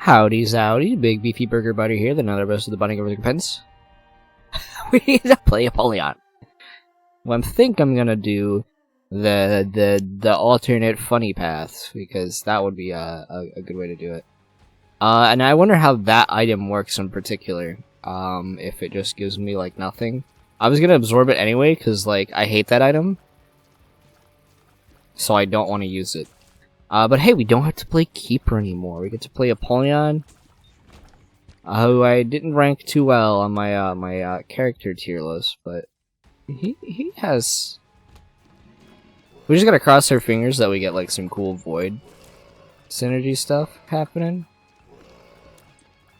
Howdy zowdy, Big Beefy Burger Buddy here, the another best of the bunny over the pens. We need to play Apollyon. Well, I think I'm gonna do the alternate funny path, because that would be a good way to do it. And I wonder how that item works in particular. If it just gives me, like, nothing. I was gonna absorb it anyway, because, like, I hate that item. So I don't want to use it. But hey, we don't have to play Keeper anymore. We get to play Apollyon, who I didn't rank too well on my my character tier list, but he has. We just gotta cross our fingers that we get like some cool Void synergy stuff happening,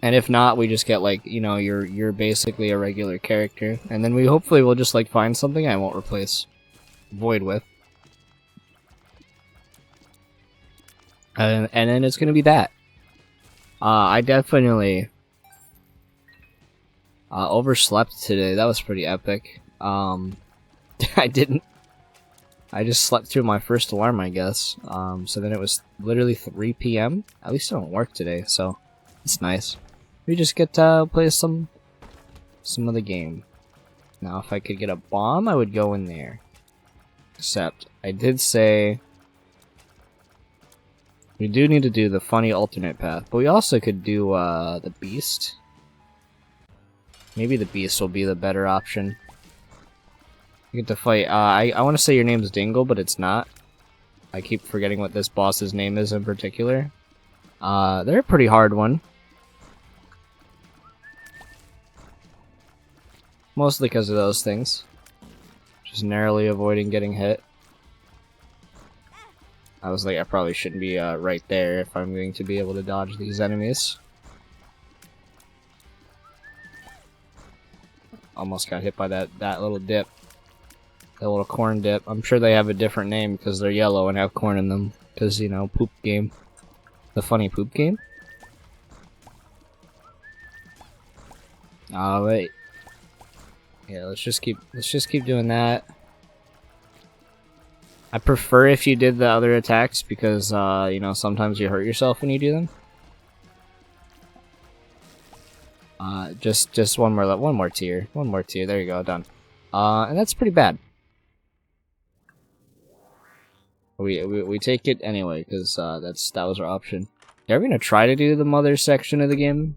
and if not, we just get like, you know, you're basically a regular character, and then we hopefully will just like find something I won't replace Void with. And then it's gonna be that. I definitely overslept today. That was pretty epic. I didn't. I just slept through my first alarm, I guess. So then it was literally 3 p.m. At least I don't work today, so it's nice. We just get to play some of the game. Now, if I could get a bomb, I would go in there. Except I did say. We do need to do the funny alternate path, but we also could do the beast. Maybe the beast will be the better option. You get to fight. I want to say your name's Dingle, but it's not. I keep forgetting what this boss's name is in particular. They're a pretty hard one. Mostly because of those things. Just narrowly avoiding getting hit. I was like, I probably shouldn't be right there if I'm going to be able to dodge these enemies. Almost got hit by that little dip. That little corn dip. I'm sure they have a different name because they're yellow and have corn in them. Because, you know, poop game. The funny poop game? Wait. Yeah, let's just keep doing that. I prefer if you did the other attacks because, you know, sometimes you hurt yourself when you do them. Just one more tier. One more tier. There you go, done. And that's pretty bad. We take it anyway because that was our option. Are we gonna try to do the mother section of the game?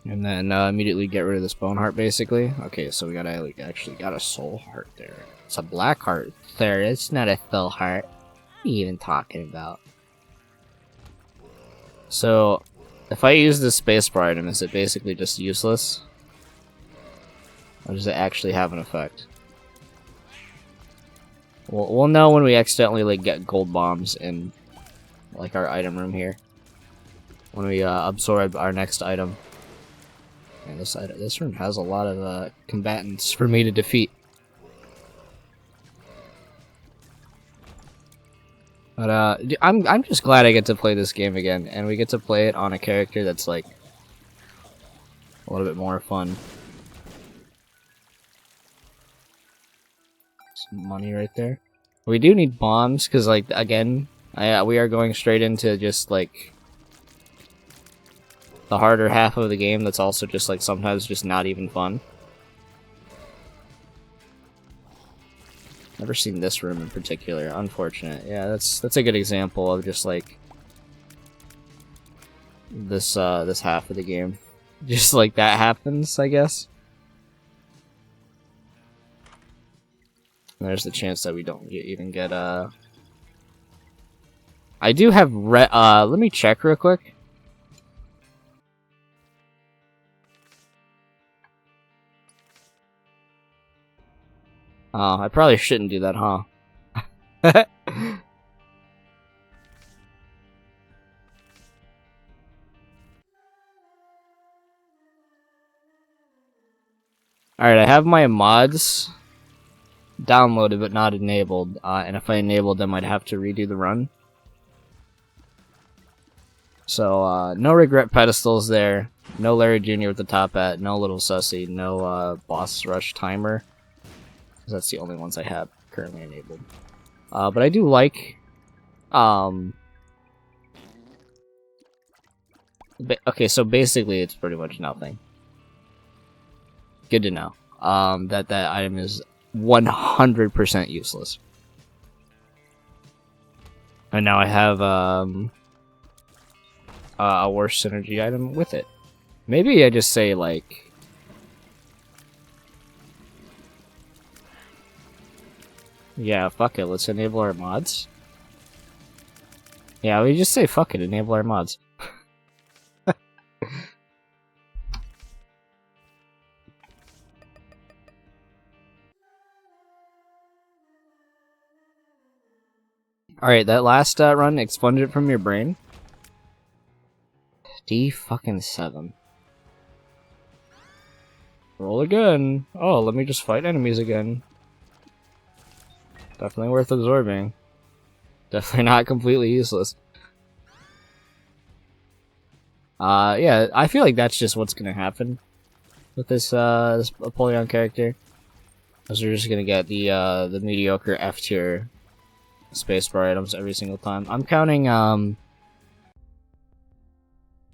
And then immediately get rid of this bone heart, basically. Okay, so we actually got a soul heart there. It's a black heart there. It's not a soul heart. What are you even talking about? So, if I use this spacebar item, is it basically just useless? Or does it actually have an effect? We'll know when we accidentally like get gold bombs in like our item room here. When we absorb our next item. Man, this room has a lot of combatants for me to defeat. But I'm just glad I get to play this game again, and we get to play it on a character that's like a little bit more fun. Some money right there. We do need bombs because, like, again, we are going straight into just like the harder half of the game that's also just like sometimes just not even fun. Never seen this room in particular. Unfortunate. Yeah, that's a good example of just like this this half of the game. Just like that happens, I guess. And there's the chance that we don't even get I do have let me check real quick. Oh, I probably shouldn't do that, huh? Alright, I have my mods downloaded but not enabled, and if I enabled them, I'd have to redo the run. So, no regret pedestals there, no Larry Jr. with the top hat, no little Sussy, no boss rush timer. 'cause that's the only ones I have currently enabled. But I do like, okay, so basically it's pretty much nothing. Good to know. That item is 100% useless. And now I have, a worse synergy item with it. Maybe I just say, like... Yeah, fuck it, let's enable our mods. Yeah, we just say fuck it, enable our mods. Alright, that last run, expunge it from your brain. D-fucking-7. Roll again. Oh, let me just fight enemies again. Definitely worth absorbing. Definitely not completely useless. Yeah, I feel like that's just what's gonna happen with this Apollyon character. Because we're just gonna get the mediocre F tier spacebar items every single time. I'm counting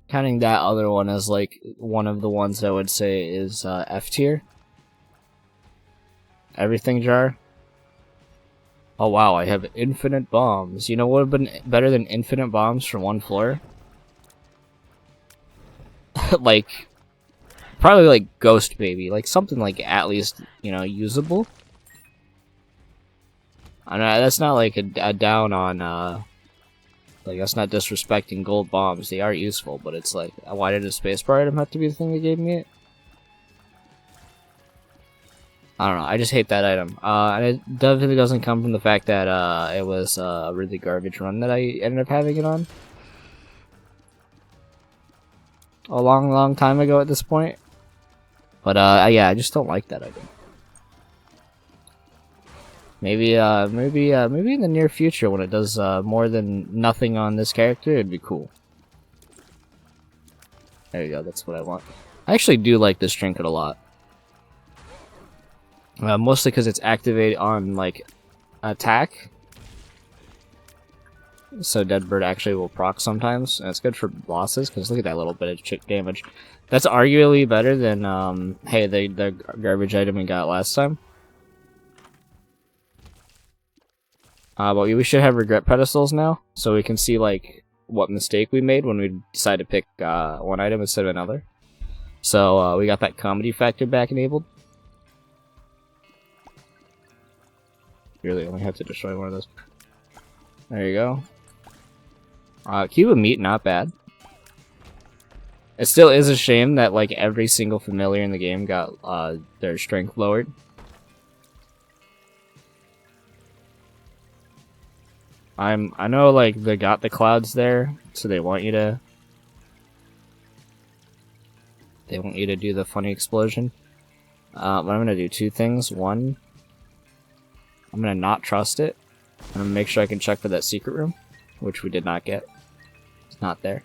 counting that other one as like one of the ones I would say is F tier. Everything jar. Oh wow, I have infinite bombs. You know what would have been better than infinite bombs for one floor? Like, probably like Ghost Baby. Like something like at least, you know, usable. I know that's not like a down on, like that's not disrespecting gold bombs. They are useful, but it's like, why did a spacebar item have to be the thing that gave me it? I don't know, I just hate that item. And it definitely doesn't come from the fact that it was a really garbage run that I ended up having it on. A long time ago at this point. But yeah, I just don't like that item. Maybe maybe in the near future when it does more than nothing on this character, it'd be cool. There you go, that's what I want. I actually do like this trinket a lot. Mostly because it's activated on, like, attack. So Deadbird actually will proc sometimes, and it's good for bosses, because look at that little bit of chick damage. That's arguably better than, hey, the garbage item we got last time. But we should have regret pedestals now, so we can see, like, what mistake we made when we decide to pick one item instead of another. So we got that comedy factor back enabled. You really only have to destroy one of those. There you go. Cube of Meat, not bad. It still is a shame that like every single familiar in the game got their strength lowered. I know like they got the clouds there, so they want you to do the funny explosion. But I'm gonna do two things. One, I'm gonna not trust it. I'm gonna make sure I can check for that secret room, which we did not get. It's not there.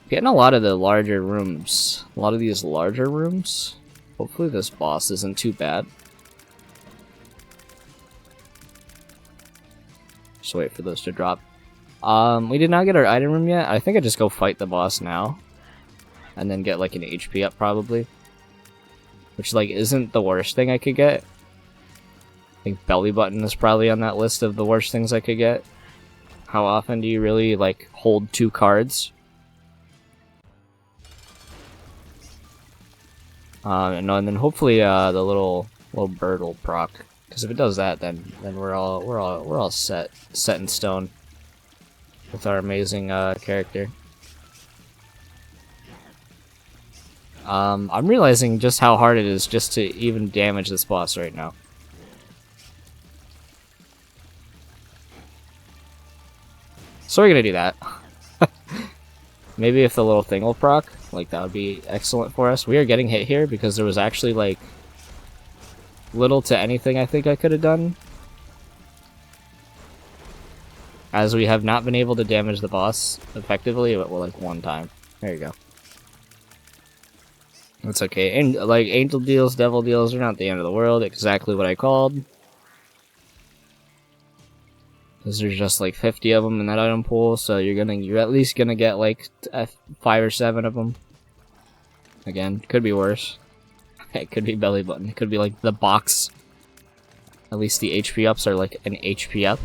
Getting a lot of the larger rooms. A lot of these larger rooms. Hopefully this boss isn't too bad. Just wait for those to drop. We did not get our item room yet. I think I just go fight the boss now. And then get like an HP up probably. Which like isn't the worst thing I could get. I think belly button is probably on that list of the worst things I could get. How often do you really like hold two cards? And then hopefully the little bird will proc. Because if it does that, then we're all set in stone with our amazing character. I'm realizing just how hard it is just to even damage this boss right now. So we're gonna do that. Maybe if the little thing will proc, like that would be excellent for us. We are getting hit here because there was actually like little to anything I think I could have done. As we have not been able to damage the boss effectively, but well, like one time. There you go. That's okay. And like angel deals, devil deals are not the end of the world. Exactly what I called. Because there's just like 50 of them in that item pool, so you're at least gonna get like 5 or 7 of them. Again, could be worse. It could be belly button. It could be like the box. At least the HP ups are like an HP up.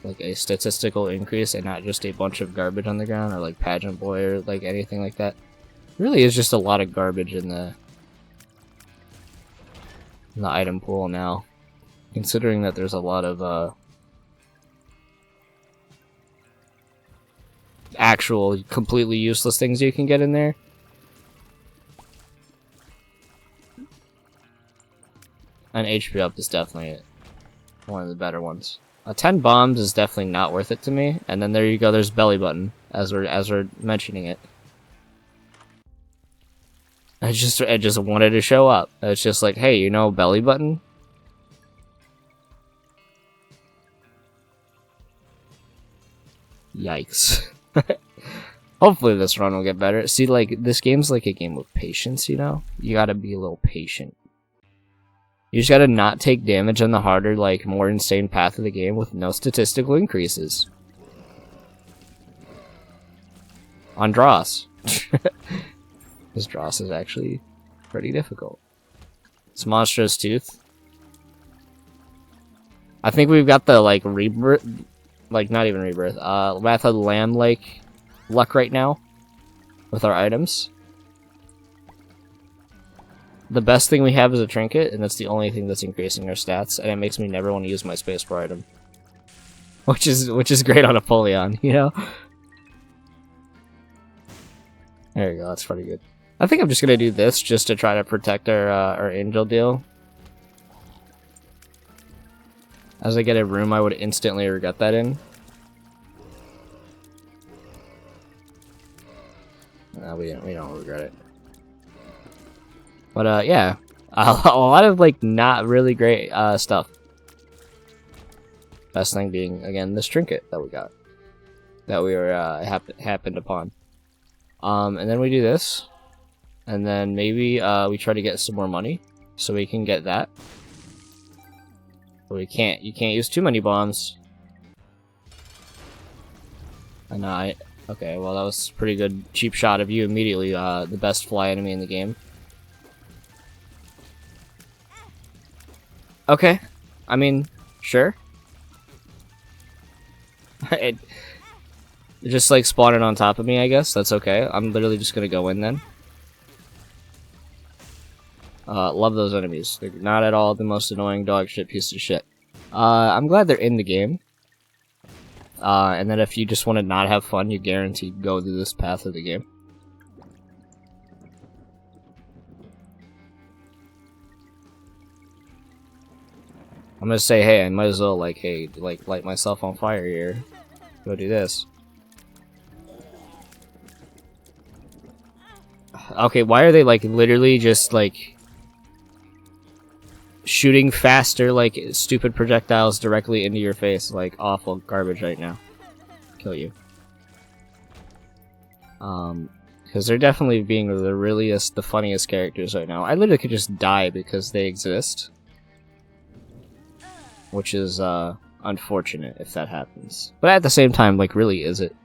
Like a statistical increase and not just a bunch of garbage on the ground or like pageant boy or like anything like that. It really is just a lot of garbage in the item pool now. Considering that there's a lot of actual completely useless things you can get in there. An HP up is definitely one of the better ones. 10 bombs is definitely not worth it to me. And then there you go, there's belly button as we're mentioning it. I just wanted to show up. It's just like, hey, you know belly button? Yikes. Hopefully this run will get better. See, like, this game's like a game of patience, you know? You gotta be a little patient. You just gotta not take damage on the harder, like, more insane path of the game with no statistical increases. On Dross. Because Dross is actually pretty difficult. It's Monstrous Tooth. I think we've got the, like, rebirth... Like, not even rebirth. Wrath of the Lamb, like, luck right now. With our items. The best thing we have is a trinket, and that's the only thing that's increasing our stats, and it makes me never want to use my spacebar item. Which is great on Apollyon, you know? There you go, that's pretty good. I think I'm just gonna do this just to try to protect our angel deal. As I get a room I would instantly regret that in. No, we don't regret it. But yeah, a lot of like not really great stuff. Best thing being again this trinket that we got, that we were happened upon. And then we do this, and then maybe we try to get some more money so we can get that. But you can't use too many bombs. And okay, well that was a pretty good cheap shot of you immediately. The best fly enemy in the game. Okay, I mean, sure. It just like spawning on top of me, I guess. That's okay. I'm literally just gonna go in then. Love those enemies. They're not at all the most annoying dog shit piece of shit. I'm glad they're in the game. And then if you just want to not have fun, you guaranteed go through this path of the game. I'm gonna say, hey, I might as well, like, hey, like, light myself on fire here. Go do this. Okay, why are they, like, literally just, like, shooting faster, like, stupid projectiles directly into your face? Like, awful garbage right now. Kill you. Because they're definitely being the funniest characters right now. I literally could just die because they exist. Which is, unfortunate if that happens. But at the same time, like, really, is it?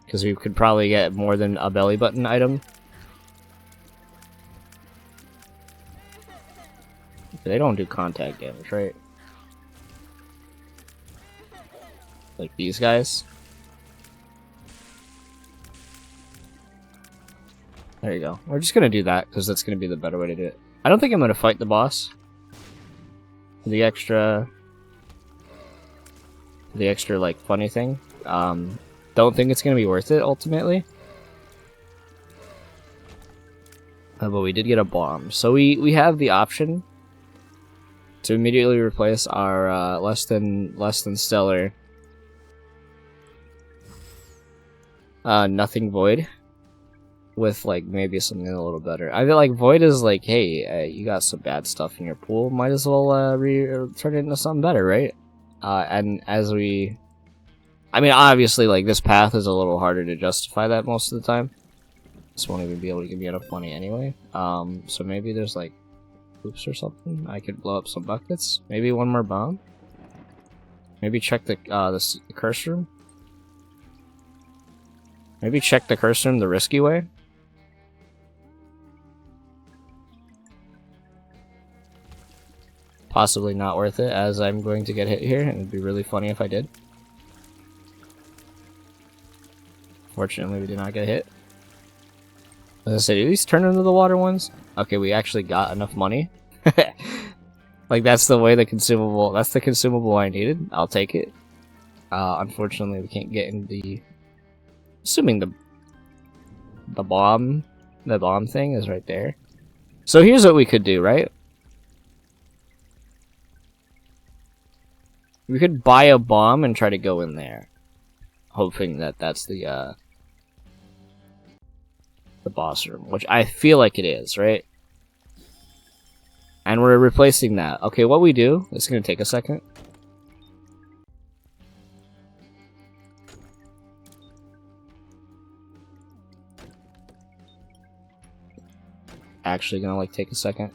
Because we could probably get more than a belly button item. They don't do contact damage, right? Like these guys? There you go. We're just gonna do that, because that's gonna be the better way to do it. I don't think I'm gonna fight the boss. The extra, like, funny thing. Don't think it's gonna be worth it, ultimately. But we did get a bomb. So we have the option to immediately replace our, less than stellar nothing void with, like, maybe something a little better. I feel like void is like, hey, you got some bad stuff in your pool, might as well turn it into something better, right? And as we I mean, obviously, like, this path is a little harder to justify that most of the time. This won't even be able to give me enough money anyway. So maybe there's, like, hoops or something. I could blow up some buckets. Maybe one more bomb. Maybe check the curse room. Maybe check the curse room the risky way. Possibly not worth it, as I'm going to get hit here, and it'd be really funny if I did. Fortunately, we did not get hit. As I said, do these turn into the water ones? Okay, we actually got enough money. Like, that's the way the consumable... That's the consumable I needed. I'll take it. Unfortunately, we can't get in the... Assuming the bomb thing is right there. So here's what we could do, right? We could buy a bomb and try to go in there. Hoping that that's the boss room. Which I feel like it is, right? And we're replacing that. Okay, what we do... It's gonna take a second. Actually gonna, like, take a second.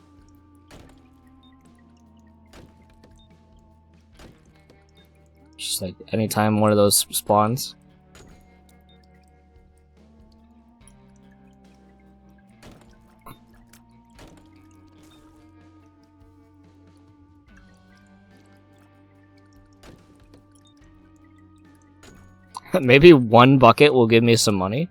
Just like anytime one of those spawns. Maybe one bucket will give me some money.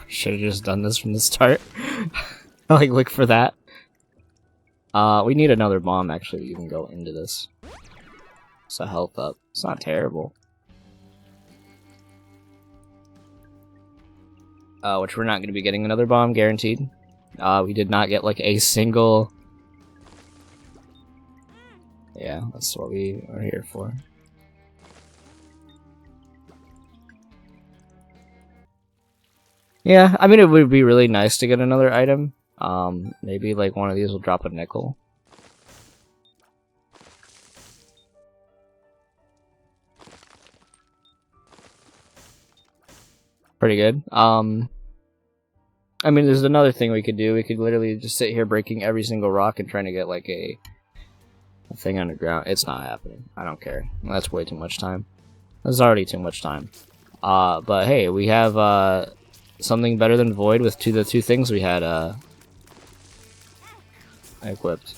Should have just done this from the start. Like, look for that. We need another bomb, actually, to even go into this. It's a health up. It's not terrible. Which we're not going to be getting another bomb, guaranteed. We did not get, like, a single... Yeah, that's what we are here for. Yeah, I mean, it would be really nice to get another item. Maybe, like, one of these will drop a nickel. Pretty good. I mean, there's another thing we could do. We could literally just sit here breaking every single rock and trying to get, like, a thing underground. It's not happening. I don't care. That's way too much time. That's already too much time. But hey, we have, something better than Void with the two things we had, equipped.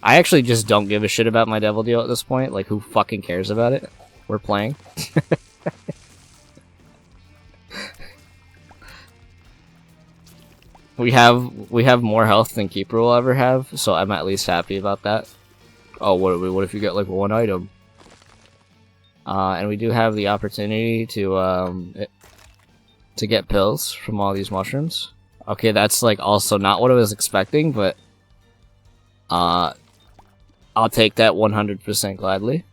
I actually just don't give a shit about my devil deal at this point. Like, who fucking cares about it? We're playing. We have more health than Keeper will ever have, so I'm at least happy about that. Oh, what if you get like one item? And we do have the opportunity to get pills from all these mushrooms. Okay, that's like also not what I was expecting, but I'll take that 100% gladly.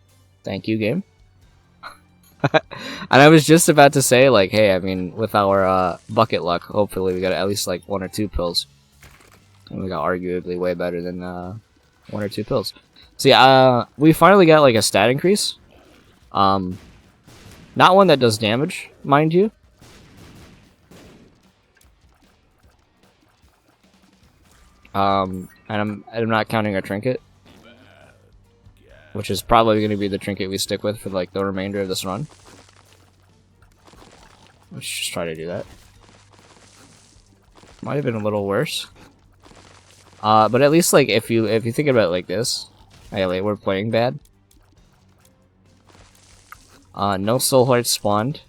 Thank you, game. And I was just about to say, like, hey, I mean, with our bucket luck, hopefully we got at least like 1 or 2 pills. And we got arguably way better than 1 or 2 pills. So yeah, we finally got like a stat increase. Not one that does damage, mind you. And I'm not counting our trinket, which is probably going to be the trinket we stick with for like the remainder of this run. Let's just try to do that. Might have been a little worse. But at least like if you think about it like this, hey, like, we're playing bad. No soul hearts spawned.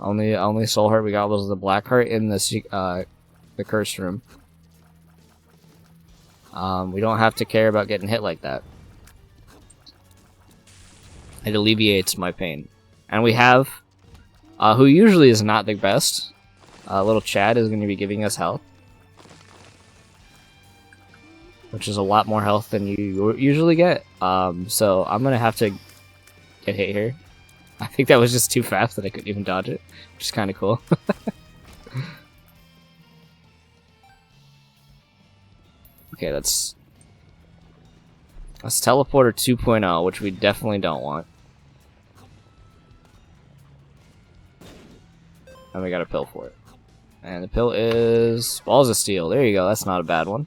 Only soul heart we got was the black heart in the curse room. We don't have to care about getting hit like that. It alleviates my pain. And we have, who usually is not the best, little Chad is going to be giving us health. which is a lot more health than you usually get. So I'm gonna have to get hit here. I think that was just too fast that I couldn't even dodge it, which is kind of cool. Okay, let's teleporter 2.0, which we definitely don't want. And we got a pill for it. And the pill is Balls of Steel. There you go. That's not a bad one.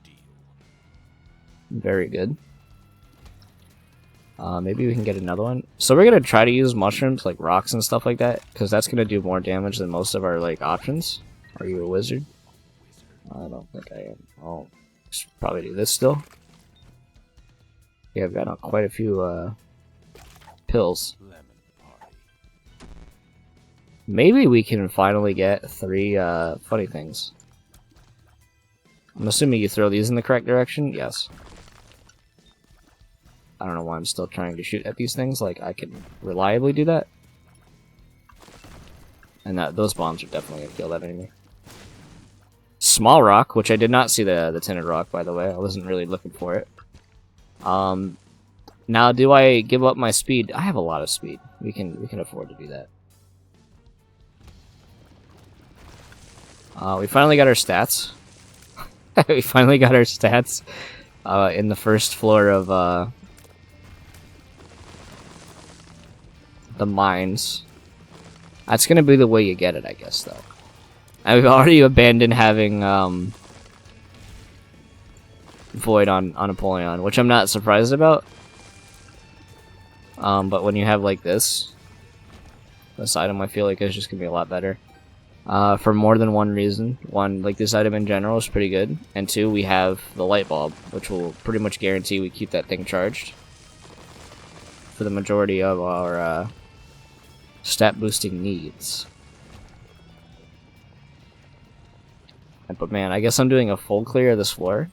Very good. Maybe we can get another one. So we're gonna try to use mushrooms, like rocks and stuff like that, because that's gonna do more damage than most of our like options. Are you a wizard? I don't think I am. Oh, should probably do this still. Yeah, I've got quite a few pills. Maybe we can finally get 3 funny things. I'm assuming you throw these in the correct direction? Yes. I don't know why I'm still trying to shoot at these things, like I can reliably do that. And those bombs are definitely gonna kill that enemy. Small rock, which I did not see the tinted rock, by the way. I wasn't really looking for it. Now do I give up my speed? I have a lot of speed. We can afford to do that. We finally got our stats. We finally got our stats in the first floor of the mines. That's gonna be the way you get it, I guess, though. I've already abandoned having Void on Apollyon, which I'm not surprised about. But when you have like this item, I feel like it's just gonna be a lot better. For more than one reason. One, like this item in general is pretty good, and two, we have the light bulb, which will pretty much guarantee we keep that thing charged for the majority of our stat boosting needs. But man, I guess I'm doing a full clear of this floor.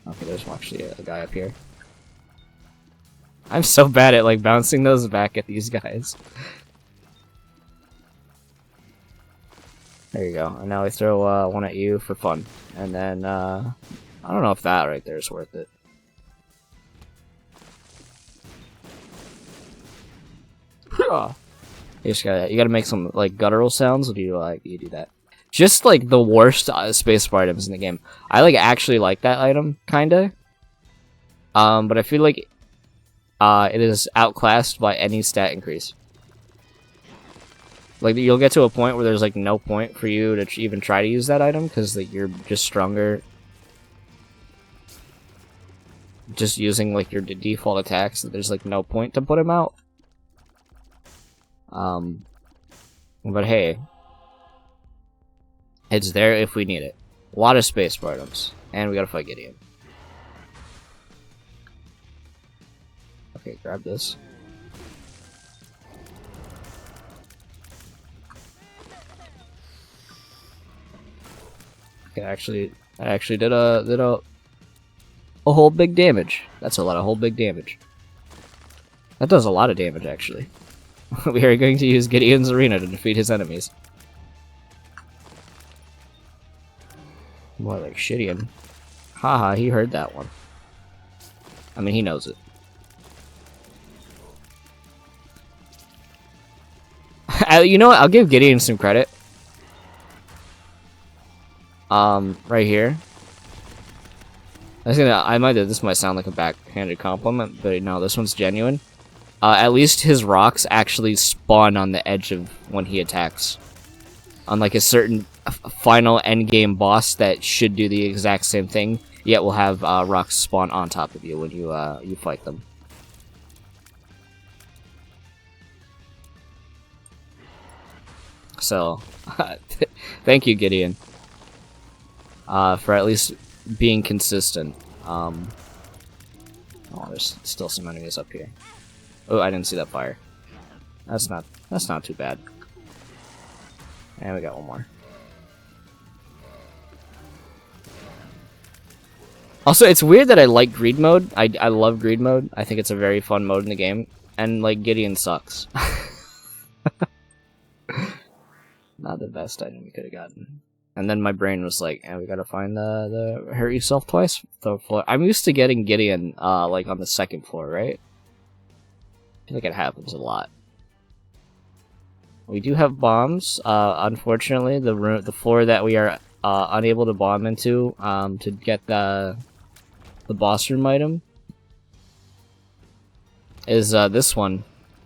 Okay, there's actually a guy up here. I'm so bad at like bouncing those back at these guys. There you go. And now we throw one at you for fun. And then I don't know if that right there is worth it. You gotta make some like guttural sounds. Or do you do that? Just like the worst spacebar items in the game. I like actually like that item kinda. But I feel like it is outclassed by any stat increase. Like you'll get to a point where there's like no point for you to even try to use that item because like, you're just stronger. Just using like your default attacks, there's like no point to put him out. But hey, it's there if we need it. A lot of space items, and we gotta fight Gideon. Okay, grab this. Okay, I actually did a whole big damage. That's a lot of whole big damage. That does a lot of damage, actually. We are going to use Gideon's Arena to defeat his enemies. More like Shidian. Haha, he heard that one. I mean, he knows it. You know what? I'll give Gideon some credit. Right here. This might sound like a backhanded compliment, but no, this one's genuine. At least his rocks actually spawn on the edge of when he attacks. Unlike a certain final endgame boss that should do the exact same thing, yet will have rocks spawn on top of you when you fight them. So, thank you, Gideon, for at least being consistent. Oh, there's still some enemies up here. Oh, I didn't see that fire. That's not too bad. And we got one more. Also, it's weird that I like greed mode. I love greed mode. I think it's a very fun mode in the game. And like Gideon sucks. Not that best item we could have gotten. And then my brain was like, we gotta find the hurt yourself twice floor. I'm used to getting Gideon, like, on the second floor, right? I feel like it happens a lot. We do have bombs. Unfortunately, the floor that we are unable to bomb into to get the boss room item is this one.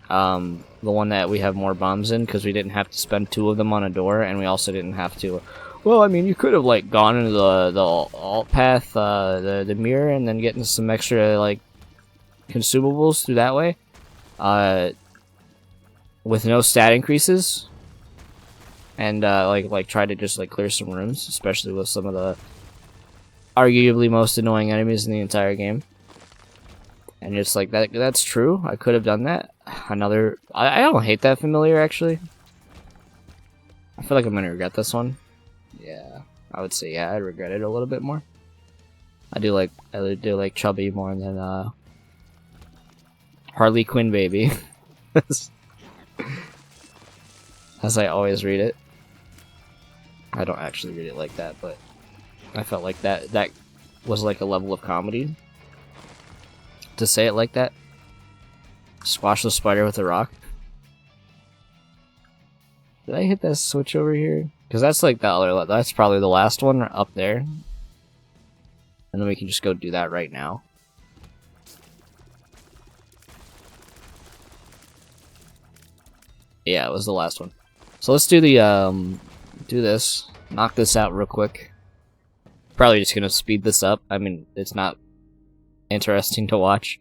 The one that we have more bombs in, because we didn't have to spend 2 of them on a door, and we also didn't have to... Well, I mean, you could have, like, gone into the alt path, the mirror, and then getting some extra, like, consumables through that way. With no stat increases. And, like try to just, like, clear some rooms, especially with some of the arguably most annoying enemies in the entire game. And it's like, that's true. I could have done that. I don't hate that familiar, actually. I feel like I'm gonna regret this one. Yeah, I would say, yeah, I'd regret it a little bit more. I do like Chubby more than, Harley Quinn baby. As I always read it. I don't actually read it like that, but I felt like that was like a level of comedy. To say it like that. Squash the spider with a rock. Did I hit that switch over here? Because that's like the other... That's probably the last one up there. And then we can just go do that right now. Yeah, it was the last one. So let's do the, do this. Knock this out real quick. Probably just gonna speed this up. I mean, it's not interesting to watch.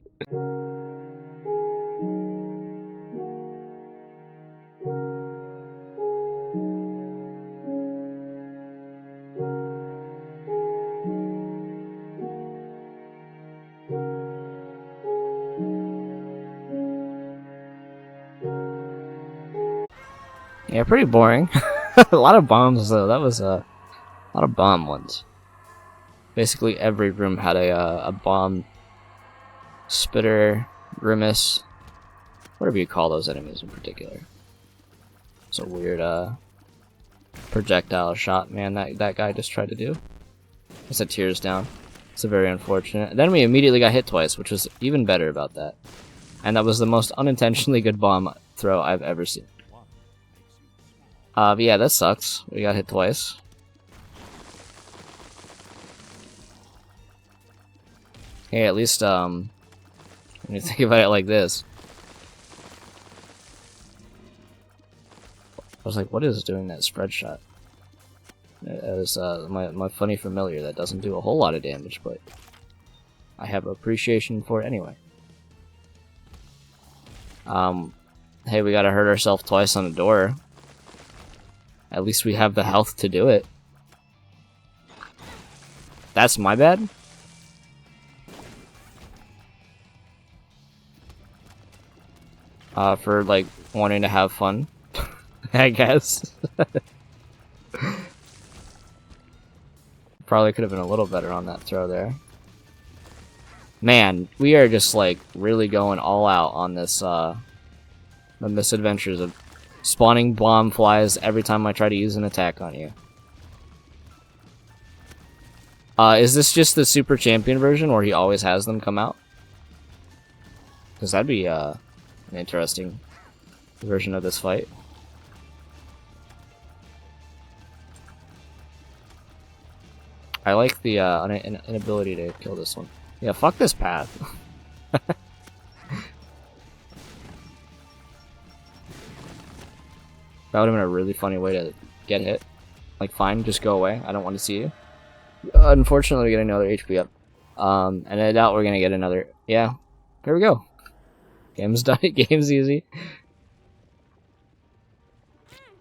Yeah, pretty boring. A lot of bombs though. That was a lot of bomb ones. Basically every room had a bomb spitter, grimace, whatever you call those enemies in particular. It's a weird projectile shot, man, that guy just tried to do. It's a tears down. It's a very unfortunate. And then we immediately got hit twice, which was even better about that. And that was the most unintentionally good bomb throw I've ever seen. But yeah, that sucks. We got hit twice. Hey, at least, when you think about it like this. I was like, what is doing that spread shot? It was, my funny familiar that doesn't do a whole lot of damage, but I have appreciation for it anyway. Hey, we gotta hurt ourselves twice on the door. At least we have the health to do it. That's my bad? For, like, wanting to have fun, I guess. Probably could have been a little better on that throw there. Man, we are just, like, really going all out on this, the misadventures of spawning bomb flies every time I try to use an attack on you. Is this just the Super Champion version where he always has them come out? Because that'd be, an interesting version of this fight. I like the, inability to kill this one. Yeah, fuck this path. That would have been a really funny way to get hit. Like, fine, just go away. I don't want to see you. Unfortunately, we get another HP up. And I doubt we're gonna get another... Yeah, there we go. Game's done. Game's easy.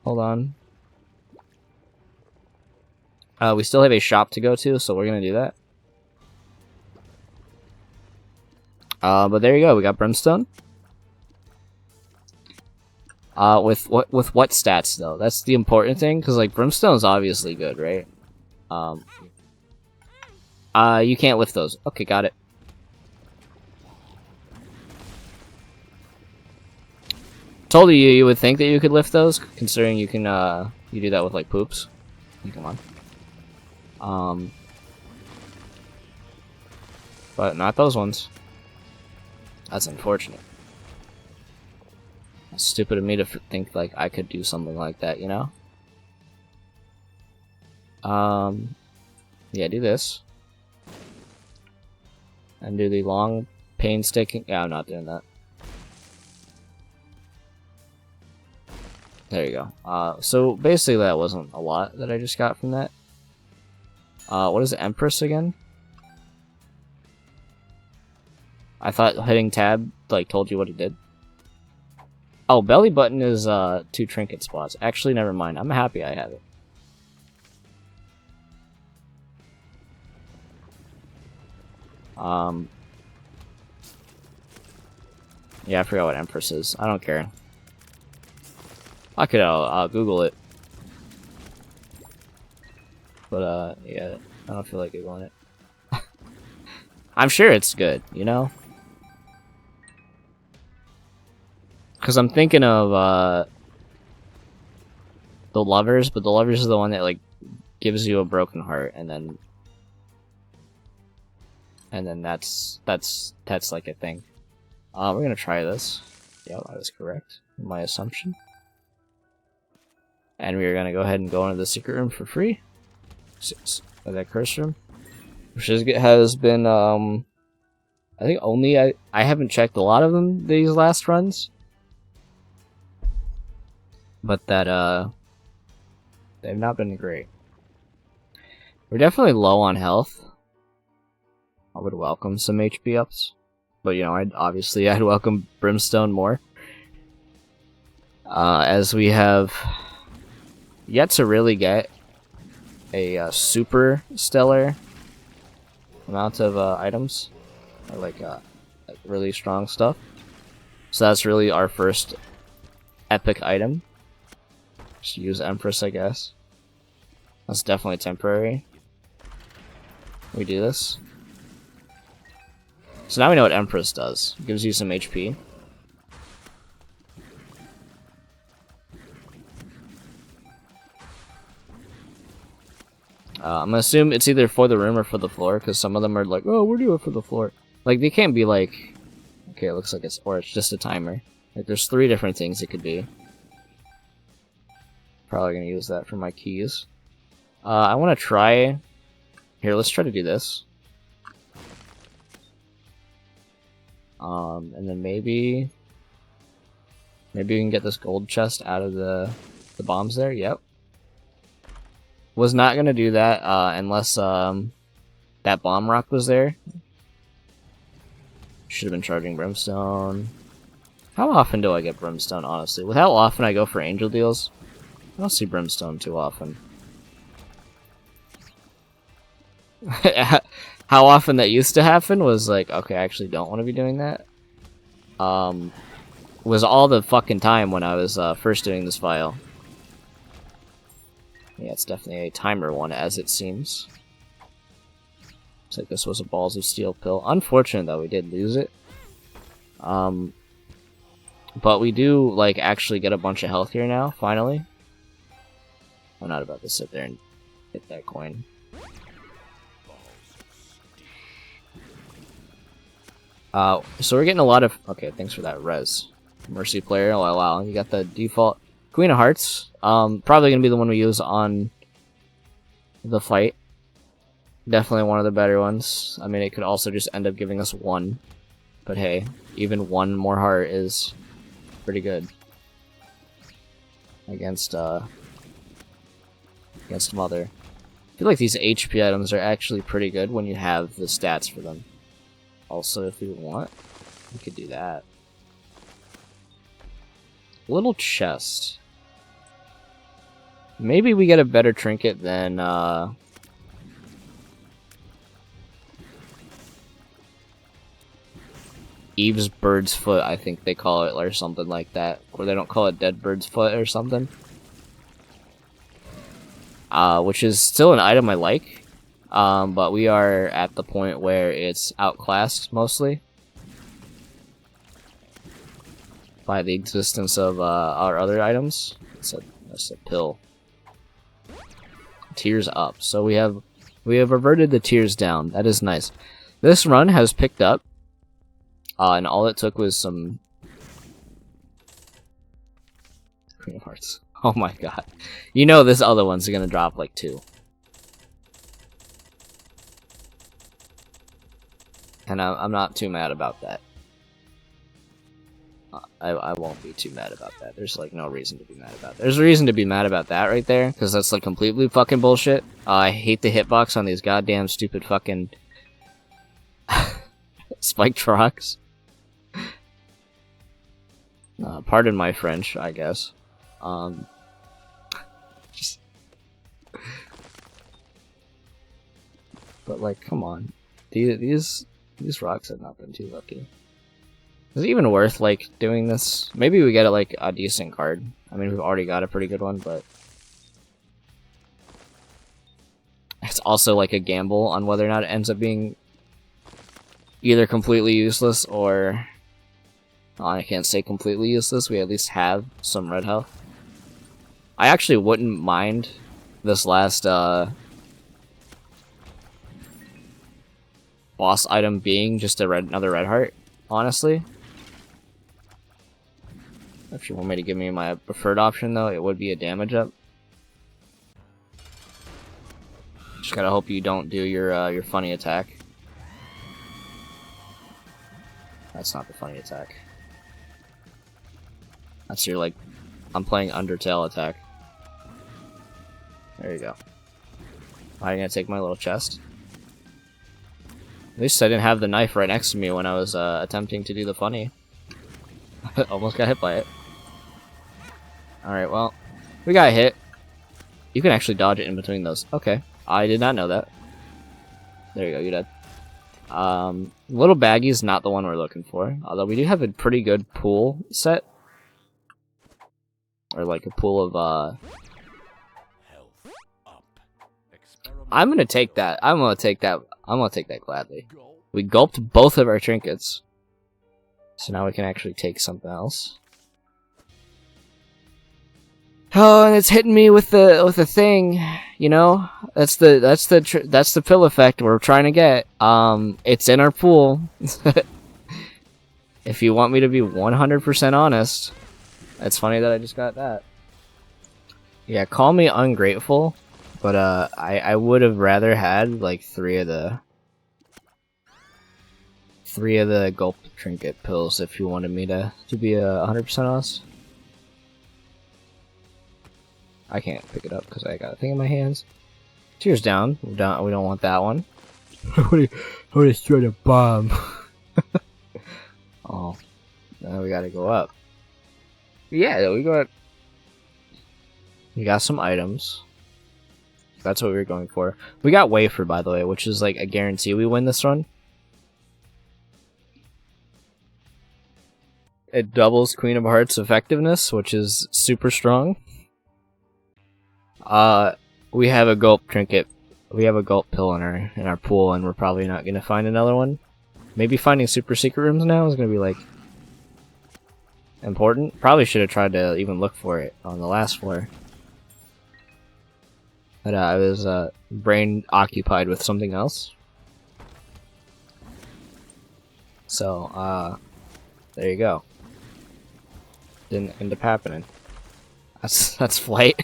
Hold on. We still have a shop to go to, so we're gonna do that. But there you go. We got Brimstone. With what stats though? That's the important thing, because like Brimstone's obviously good, right? You can't lift those. Okay, got it. Told you would think that you could lift those, considering you can You do that with like poops. Come on. But not those ones. That's unfortunate. It's stupid of me to think like I could do something like that, you know? Yeah, do this. And do the long, painstaking... Yeah, I'm not doing that. There you go. So basically that wasn't a lot that I just got from that. What is Empress again? I thought hitting tab, like, told you what it did. Oh, belly button is, 2 trinket spots. Actually, never mind. I'm happy I have it. Yeah, I forgot what Empress is. I don't care. I could, Google it. But, yeah, I don't feel like Googling it. I'm sure it's good, you know? Because I'm thinking of, the Lovers, but the Lovers is the one that, like, gives you a broken heart, and then that's like a thing. We're gonna try this. Yeah, I was correct in my assumption. And we're gonna go ahead and go into the secret room for free. That curse room. Which has been, I think only I haven't checked a lot of them these last runs. But that, they've not been great. We're definitely low on health. I would welcome some HP ups. But, you know, I'd welcome Brimstone more. As we have yet to really get a super stellar amount of items. Or like really strong stuff. So that's really our first epic item. Just use Empress, I guess. That's definitely temporary. We do this. So now we know what Empress does. It gives you some HP. I'm gonna assume it's either for the room or for the floor, because some of them are like, oh, we're doing it for the floor. Like, they can't be like, okay, it looks like it's, or it's just a timer. Like, there's 3 different things it could be. Probably gonna use that for my keys. I want to try... Here, let's try to do this. And then maybe we can get this gold chest out of the bombs there. Yep. Was not gonna do that unless that bomb rock was there. Should have been charging Brimstone. How often do I get Brimstone, honestly? With how often I go for angel deals, I don't see Brimstone too often. How often that used to happen was like, okay, I actually don't want to be doing that. Was all the fucking time when I was first doing this file. Yeah, it's definitely a timer one, as it seems. Looks like this was a Balls of Steel pill. Unfortunate, though, we did lose it. But we do, like, actually get a bunch of health here now, finally. I'm not about to sit there and hit that coin. So we're getting a lot of... Okay, thanks for that res. Mercy player, oh wow, you got the default Queen of Hearts. Probably gonna be the one we use on the fight. Definitely one of the better ones. I mean, it could also just end up giving us 1. But hey, even 1 more heart is pretty good. Against Mother. I feel like these HP items are actually pretty good when you have the stats for them. Also, if we want, we could do that. Little chest. Maybe we get a better trinket than, Eve's Bird's Foot, I think they call it, or something like that. Or they don't call it Dead Bird's Foot or something. Which is still an item I like. But we are at the point where it's outclassed, mostly. By the existence of, our other items. That's a pill. Tears up. So we have reverted the tears down. That is nice. This run has picked up, and all it took was some Queen of Hearts. Oh my god. You know this other one's gonna drop like 2. And I'm not too mad about that. I won't be too mad about that. There's like no reason to be mad about that. There's a reason to be mad about that right there, because that's like completely fucking bullshit. I hate the hitbox on these goddamn stupid fucking spiked rocks. Pardon my French, I guess. But like, come on, these rocks have not been too lucky. Is it even worth like doing this? Maybe we get like a decent card. I mean, we've already got a pretty good one, but it's also like a gamble on whether or not it ends up being either completely useless or I can't say completely useless. We at least have some red health. I actually wouldn't mind this last boss item being just another red heart, honestly. If you want me to give me my preferred option, though, it would be a damage up. Just gotta hope you don't do your funny attack. That's not the funny attack. That's your, like, I'm playing Undertale attack. There you go. I'm gonna take my little chest. At least I didn't have the knife right next to me when I was attempting to do the funny. Almost got hit by it. Alright, well, we got hit. You can actually dodge it in between those. Okay, I did not know that. There you go, you're dead. Little baggie is not the one we're looking for, although we do have a pretty good pool set. Or like a pool of, I'm gonna take that. I'm gonna take that gladly. We gulped both of our trinkets. So now we can actually take something else. Oh, and it's hitting me with the thing, you know. That's the pill effect we're trying to get. It's in our pool. If you want me to be 100% honest, it's funny that I just got that. Yeah, call me ungrateful, but I would have rather had like 3 of the gulp trinket pills if you wanted me to be 100% honest. I can't pick it up because I got a thing in my hands. Tears down. We don't want that one. I would have thrown a bomb. Oh, now we gotta go up. Yeah, we got some items. That's what we were going for. We got wafer, by the way, which is like a guarantee we win this run. It doubles Queen of Hearts effectiveness, which is super strong. We have a gulp trinket. We have a gulp pill in our pool, and we're probably not gonna find another one. Maybe finding super secret rooms now is gonna be like important. Probably should have tried to even look for it on the last floor. But I was brain occupied with something else. So there you go. Didn't end up happening. That's flight.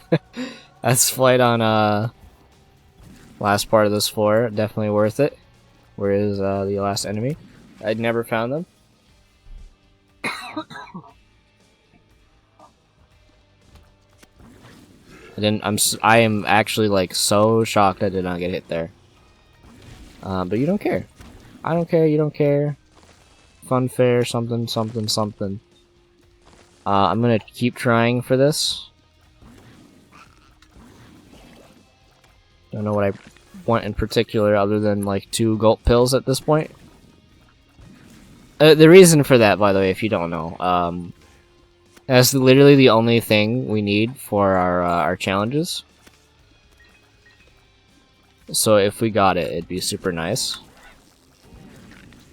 That's flight on last part of this floor. Definitely worth it. Where is the last enemy? I'd never found them. I am actually like so shocked I did not get hit there. But you don't care. I don't care. You don't care. Funfair, something. I'm gonna keep trying for this. Don't know what I want in particular other than like 2 gulp pills at this point. The reason for that, by the way, if you don't know, that's literally the only thing we need for our challenges. So if we got it, it'd be super nice.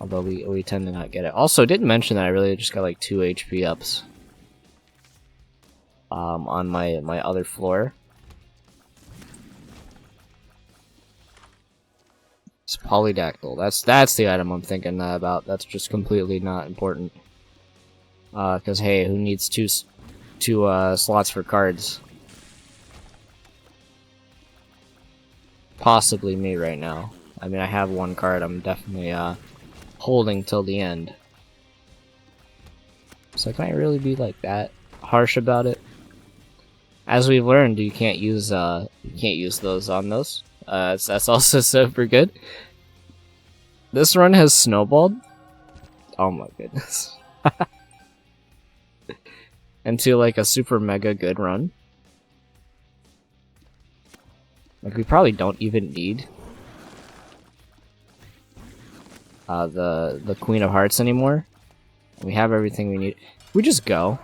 Although we tend to not get it. Also, didn't mention that I really just got like 2 HP ups on my other floor. It's polydactyl. That's the item I'm thinking about. That's just completely not important. Cause hey, who needs two slots for cards? Possibly me right now. I mean, I have one card. I'm definitely holding till the end. So can I really be like that harsh about it? As we've learned, you can't use those on those. That's also super good. This run has snowballed. Oh my goodness. Into like a super mega good run. Like we probably don't even need the Queen of Hearts anymore. We have everything we need. We just go.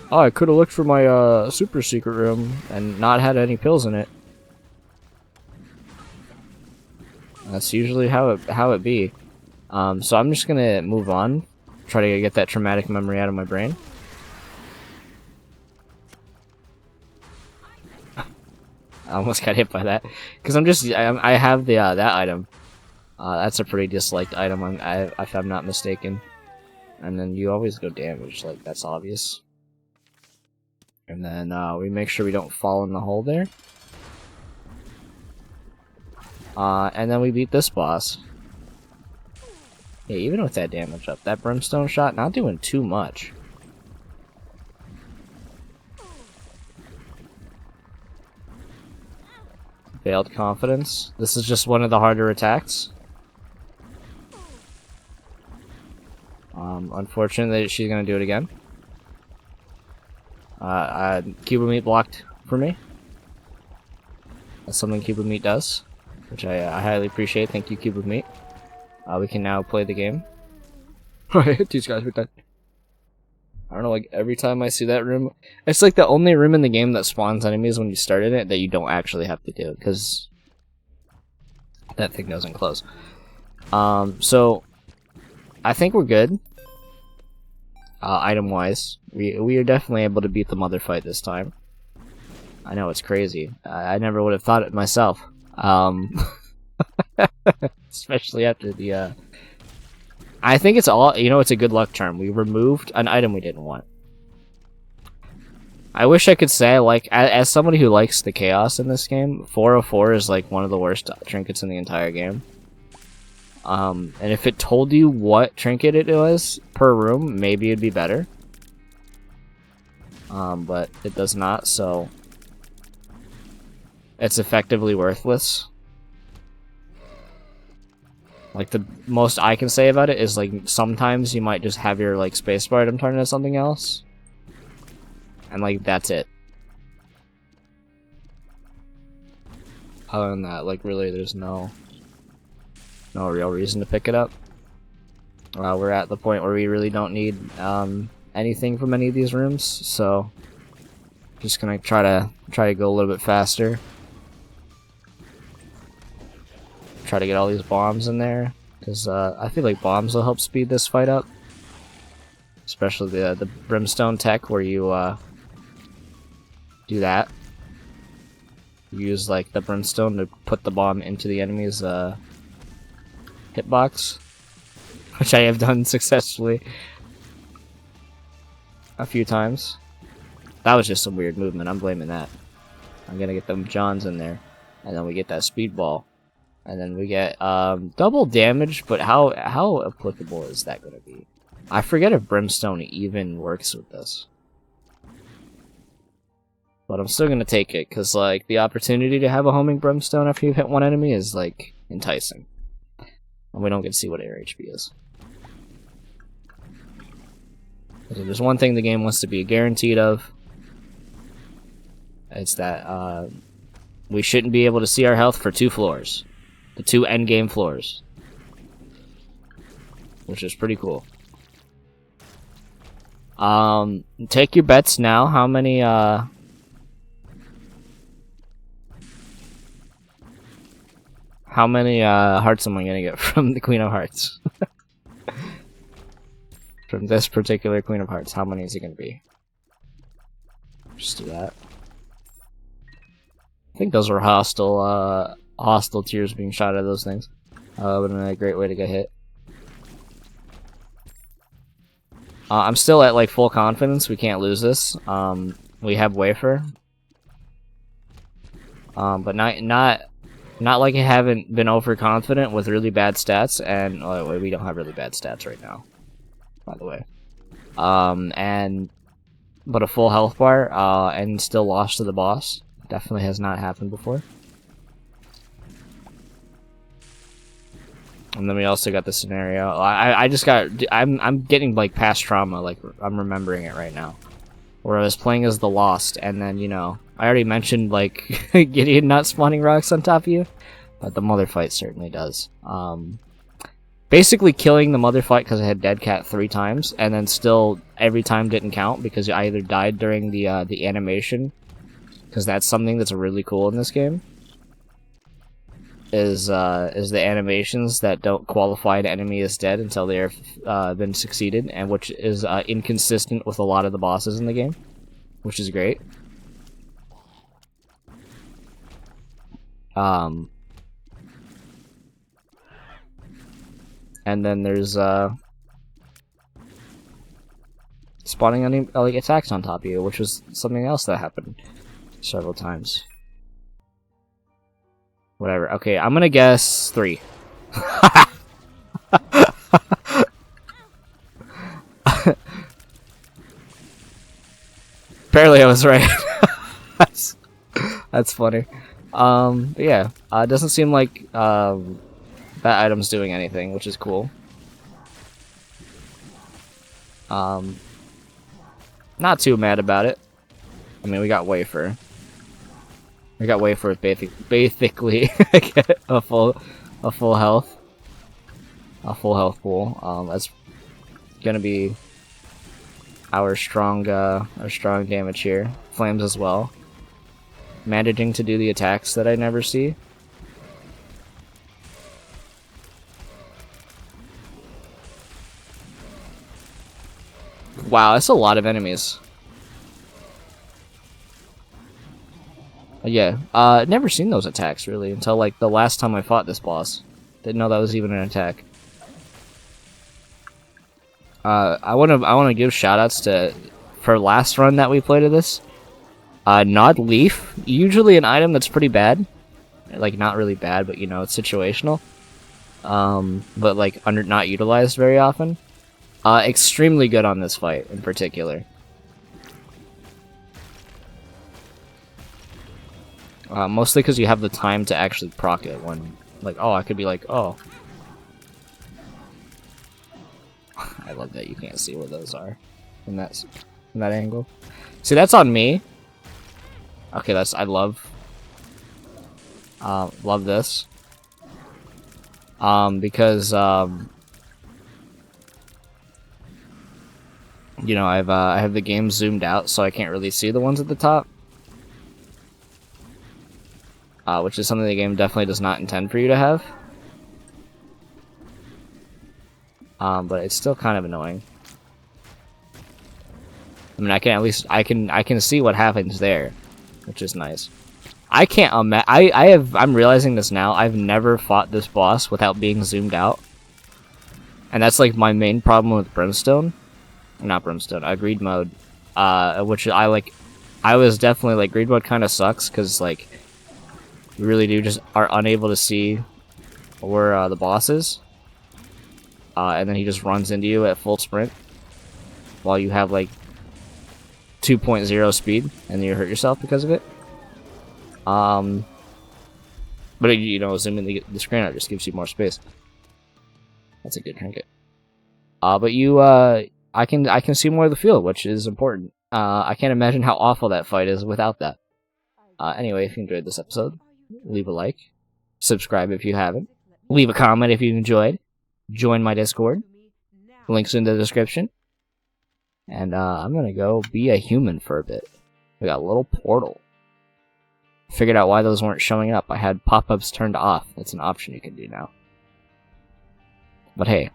Oh, I could have looked for my super secret room and not had any pills in it. That's usually how it be. So I'm just gonna move on, try to get that traumatic memory out of my brain. I almost got hit by that because I have the that item. That's a pretty disliked item, if I'm not mistaken. And then you always go damage, like that's obvious. And then we make sure we don't fall in the hole there. And then we beat this boss. Yeah, even with that damage up, that brimstone shot not doing too much. Failed confidence. This is just one of the harder attacks. Unfortunately, she's gonna do it again. Cuba Meat blocked for me. That's something Cuba Meat does, which I highly appreciate. Thank you, Cuba Meat. We can now play the game. I hit these guys with that. I don't know, like every time I see that room, it's like the only room in the game that spawns enemies when you start in it that you don't actually have to do, because that thing doesn't close. So I think we're good. Item wise, we are definitely able to beat the mother fight this time. I know it's crazy. I never would have thought it myself. Especially after the I think it's all, you know, it's a good luck charm. We removed an item we didn't want. I wish I could say, like, as somebody who likes the chaos in this game, 404 is like one of the worst trinkets in the entire game. And if it told you what trinket it was per room, maybe it'd be better. But it does not, so it's effectively worthless. Like, the most I can say about it is, like, sometimes you might just have your, like, spacebar item turn into something else. And, like, that's it. Other than that, like, really, there's no real reason to pick it up. We're at the point where we really don't need anything from any of these rooms, so just gonna try to go a little bit faster. Try to get all these bombs in there, because I feel like bombs will help speed this fight up. Especially the brimstone tech, where you do that. You use like the brimstone to put the bomb into the enemy's hitbox, which I have done successfully a few times. That was just some weird movement. I'm blaming that. I'm gonna get them Johns in there, and then we get that speedball. And then we get double damage, but how applicable is that going to be? I forget if Brimstone even works with this. But I'm still going to take it, because like the opportunity to have a homing Brimstone after you've hit one enemy is like enticing. And we don't get to see what air HP is. If there's one thing the game wants to be guaranteed of, it's that we shouldn't be able to see our health for 2 floors. The 2 endgame floors. Which is pretty cool. Take your bets now. How many hearts am I gonna get from the Queen of Hearts? From this particular Queen of Hearts, how many is it gonna be? Just do that. I think those were hostile tears being shot at those things. Would have been a great way to get hit. I'm still at like full confidence. We can't lose this. We have wafer. But not like I haven't been overconfident with really bad stats, and we don't have really bad stats right now, by the way. But a full health bar, and still lost to the boss. Definitely has not happened before. And then we also got the scenario. I'm getting like past trauma, like I'm remembering it right now. Where I was playing as the Lost, and then, you know, I already mentioned like Gideon not spawning rocks on top of you, but the mother fight certainly does. Basically killing the mother fight because I had dead cat 3 times, and then still every time didn't count because I either died during the animation, because that's something that's really cool in this game. Is the animations that don't qualify an enemy as dead until they have been succeeded, and which is inconsistent with a lot of the bosses in the game, which is great. And then there's spawning any like attacks on top of you, which was something else that happened several times. Whatever. Okay, I'm gonna guess 3. Apparently I was right. that's funny. But yeah, it doesn't seem like that item's doing anything, which is cool. Not too mad about it. I mean, we got wafer. We got wafer with basically a full health pool. That's gonna be our strong damage here. Flames as well. Managing to do the attacks that I never see. Wow, that's a lot of enemies. Yeah, never seen those attacks really until like the last time I fought this boss. Didn't know that was even an attack. I wanna give shoutouts to for last run that we played of this. Nod Leaf, usually an item that's pretty bad, like not really bad, but you know it's situational. But like not utilized very often. Extremely good on this fight in particular. Mostly because you have the time to actually proc it when, like, oh, I could be like, oh. I love that you can't see where those are in that angle. See, that's on me. Okay, I love this. Because, you know, I have the game zoomed out, so I can't really see the ones at the top. Which is something the game definitely does not intend for you to have. But it's still kind of annoying. I mean, I can see what happens there, which is nice. I can't I'm realizing this now. I've never fought this boss without being zoomed out, and that's like my main problem with Brimstone. Not Brimstone. Greed mode. Which I was definitely like greed mode kind of sucks because like. You really do just are unable to see where the boss is. And then he just runs into you at full sprint. While you have like 2.0 speed. And then you hurt yourself because of it. But you know, zooming the screen out just gives you more space. That's a good trinket. But you, I can see more of the field, which is important. I can't imagine how awful that fight is without that. Anyway, if you enjoyed this episode, leave a like, subscribe if you haven't, leave a comment if you enjoyed, join my Discord, links in the description, and I'm gonna go be a human for a bit. We got a little portal. Figured out why those weren't showing up. I had pop-ups turned off. That's an option you can do now. But hey,